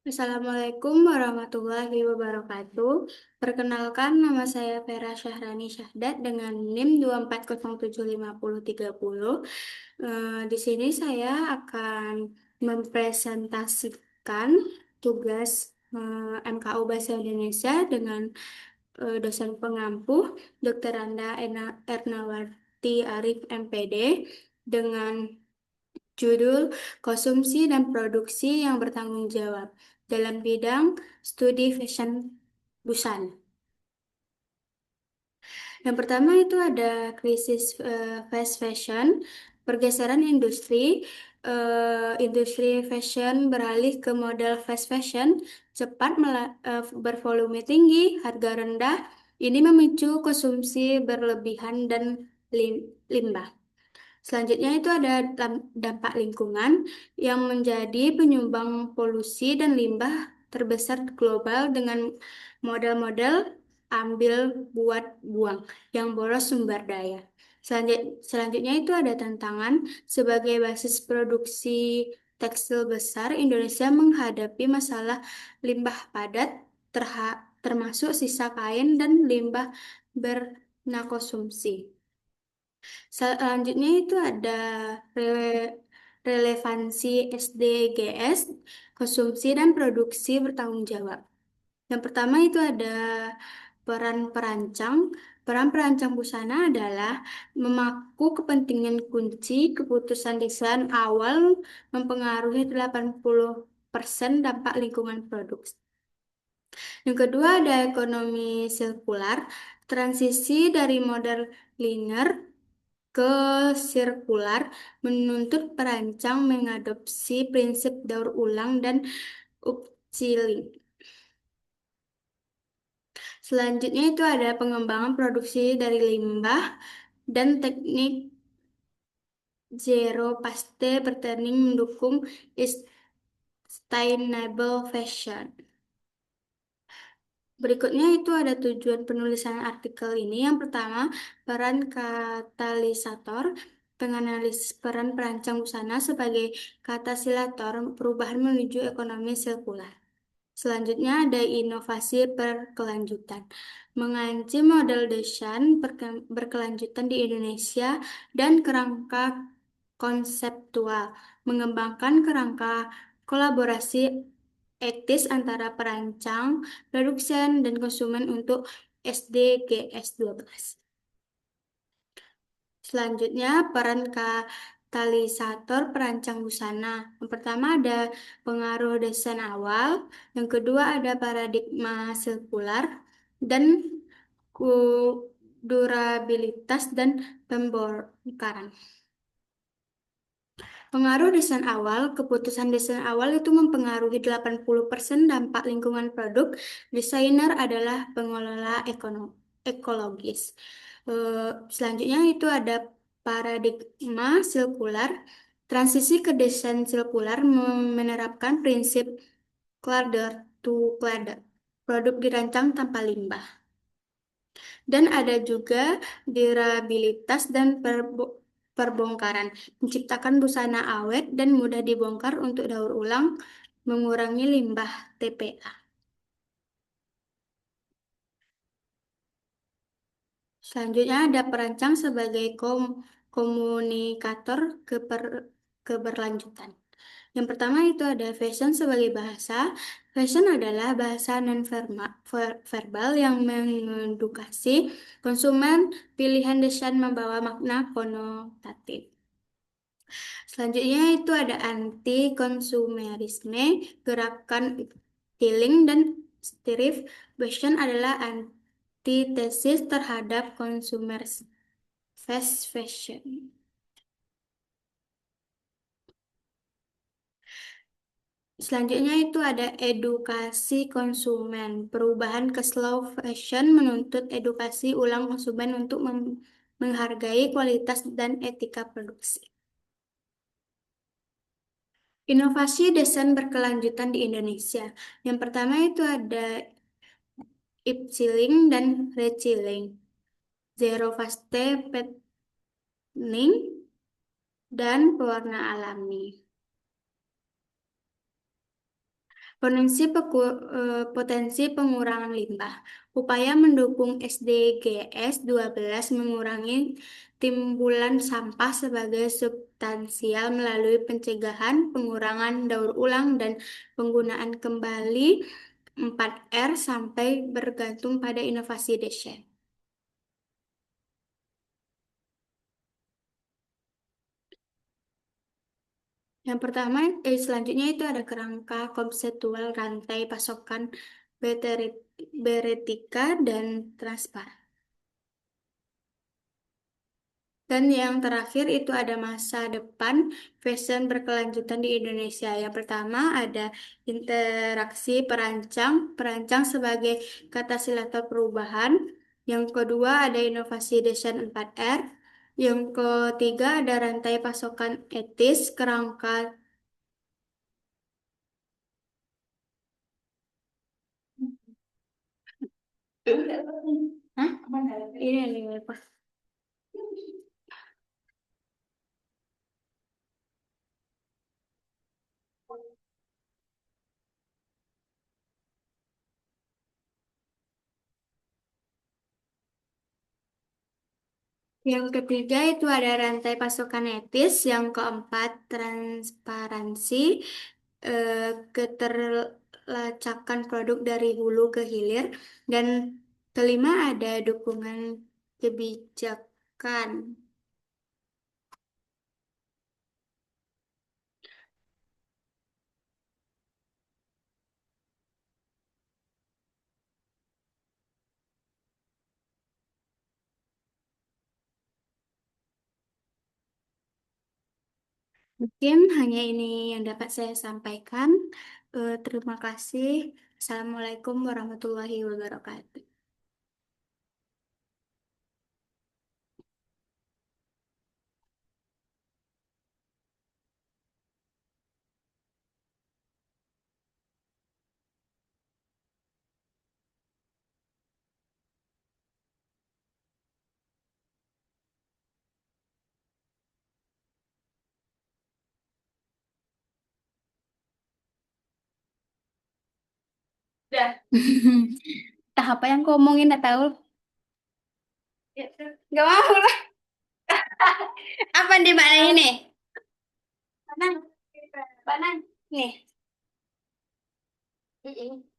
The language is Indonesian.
Assalamualaikum warahmatullahi wabarakatuh. Perkenalkan, nama saya Vera Syahrani Syahdat dengan NIM 240753030. Di sini saya akan mempresentasikan tugas MKU Bahasa Indonesia dengan dosen pengampu Dr. Randa Ernawati Arif MPD dengan judul Konsumsi dan Produksi yang Bertanggung Jawab dalam bidang studi fashion busana. Yang pertama itu ada krisis fast fashion, pergeseran industri. Industri fashion beralih ke model fast fashion, cepat bervolume tinggi, harga rendah. Ini memicu konsumsi berlebihan dan limbah. Selanjutnya itu ada dampak lingkungan yang menjadi penyumbang polusi dan limbah terbesar global dengan model-model ambil buat buang yang boros sumber daya. Selanjutnya itu ada tantangan sebagai basis produksi tekstil besar, Indonesia menghadapi masalah limbah padat termasuk sisa kain dan limbah bernakonsumsi. Selanjutnya itu ada relevansi SDGs, konsumsi dan produksi bertanggung jawab. Yang pertama itu ada peran perancang. Peran perancang busana adalah memaku kepentingan kunci keputusan desain awal mempengaruhi 80% dampak lingkungan produksi. Yang kedua ada ekonomi sirkular, transisi dari model linear ke sirkular menuntut perancang mengadopsi prinsip daur ulang dan upcycling. Selanjutnya itu ada pengembangan produksi dari limbah dan teknik zero paste bertanding mendukung sustainable fashion. Berikutnya itu ada tujuan penulisan artikel ini. Yang pertama, peran katalisator, penganalisis peran perancang busana sebagai katalisator perubahan menuju ekonomi sirkular. Selanjutnya ada inovasi berkelanjutan. Mengaji model desain berkelanjutan di Indonesia dan kerangka konseptual. Mengembangkan kerangka kolaborasi etis antara perancang, produsen, dan konsumen untuk SDGs 12. Selanjutnya, peran katalisator perancang busana. Yang pertama ada pengaruh desain awal, yang kedua ada paradigma sirkular, dan durabilitas dan pembongkaran. Pengaruh desain awal, keputusan desain awal itu mempengaruhi 80% dampak lingkungan produk. Desainer adalah pengelola ekologis. Selanjutnya itu ada paradigma sirkular. Transisi ke desain sirkular menerapkan prinsip clutter to clutter. Produk dirancang tanpa limbah. Dan ada juga durabilitas dan perbongkaran, menciptakan busana awet dan mudah dibongkar untuk daur ulang, mengurangi limbah TPA. Selanjutnya ada perancang sebagai komunikator keberlanjutan. Yang pertama itu ada fashion sebagai bahasa. Fashion adalah bahasa non-verbal yang mengedukasi konsumen. Pilihan desain membawa makna konotatif. Selanjutnya itu ada anti-konsumerisme, gerakan healing dan thrift. Fashion adalah antitesis terhadap consumer fast fashion. Selanjutnya itu ada edukasi konsumen. Perubahan ke slow fashion menuntut edukasi ulang konsumen untuk menghargai kualitas dan etika produksi. Inovasi desain berkelanjutan di Indonesia. Yang pertama itu ada upcycling dan rechilling, zero fast patterning, dan pewarna alami. Potensi pengurangan limbah. Upaya mendukung SDGs 12 mengurangi timbulan sampah sebagai substansial melalui pencegahan, pengurangan daur ulang, dan penggunaan kembali 4R sampai bergantung pada inovasi desain. Yang pertama, selanjutnya itu ada kerangka konseptual rantai pasokan beretika dan transparan. Dan yang terakhir itu ada masa depan fashion berkelanjutan di Indonesia. Yang pertama ada interaksi perancang, perancang sebagai katalisator perubahan. Yang kedua ada inovasi desain 4R. Yang ketiga ada rantai pasokan etis, kerangka. Hah? Ini pas. Yang ketiga itu ada rantai pasokan etis, yang keempat transparansi, eh, keterlacakan produk dari hulu ke hilir, dan kelima ada dukungan kebijakan. Mungkin hanya ini yang dapat saya sampaikan. Terima kasih. Assalamualaikum warahmatullahi wabarakatuh. Udah. Entah apa yang kau omongin, nggak tahu. Gak mau lah. Apa di mana ini? Mana? Mana? Nih. Mm-mm.